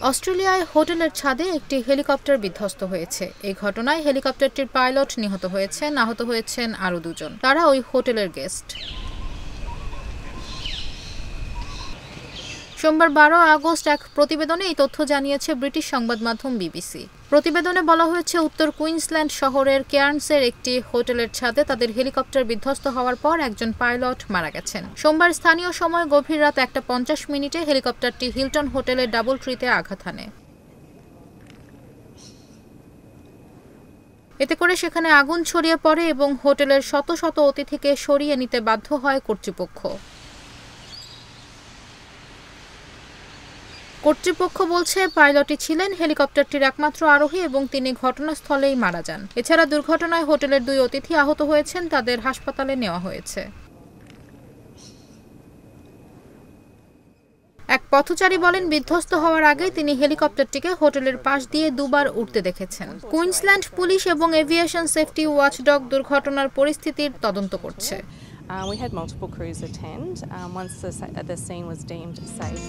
অস্ট্রেলিয়ায় হোটেলের ছাদে একটি হেলিকপ্টার বিধ্বস্ত হয়েছে। এই ঘটনায় হেলিকপ্টারটির পাইলট নিহত হয়েছেন, আহত হয়েছেন আরও দুজন। তারা ওই হোটেলের গেস্ট। সোমবার 12 আগস্ট এক প্রতিবেদনে এই তথ্য জানিয়েছে ব্রিটিশ সংবাদ মাধ্যম বিবিসি। প্রতিবেদনে বলা হয়েছে, উত্তর কুইন্সল্যান্ড শহরের কেয়ার্নসের একটি হোটেলের ছাদে তাদের হেলিকপ্টার বিধ্বস্ত হওয়ার পর একজন পাইলট মারা গেছেন। সোমবার স্থানীয় সময় গভীর রাত 1:50 হেলিকপ্টারটি হিলটন হোটেলের ডাবল ট্রিতে আঘাত হানে। এতে করে সেখানে আগুন ছড়িয়ে পড়ে এবং হোটেলের শত শত অতিথিকে সরিয়ে নিতে বাধ্য হয় কর্তৃপক্ষ। কর্তৃপক্ষ বলছে, পাইলটই ছিলেন হেলিকপ্টারটির একমাত্র আরোহী এবং তিনি ঘটনাস্থলেই মারা যান। এছাড়া দুর্ঘটনায় হোটেলের 2 অতিথি আহত হয়েছেন, তাদের হাসপাতালে নেওয়া হয়েছে। এক পথচারী বলেন, বিধ্বস্ত হওয়ার আগে তিনি হেলিকপ্টারটিকে হোটেলের পাশ দিয়ে 2 বার উঠতে দেখেছেন। কুইন্সল্যান্ড পুলিশ এবং এভিয়েশন সেফটি ওয়াচডগ দুর্ঘটনার পরিস্থিতির তদন্ত করছে। We had multiple crews attend once the scene was deemed safe.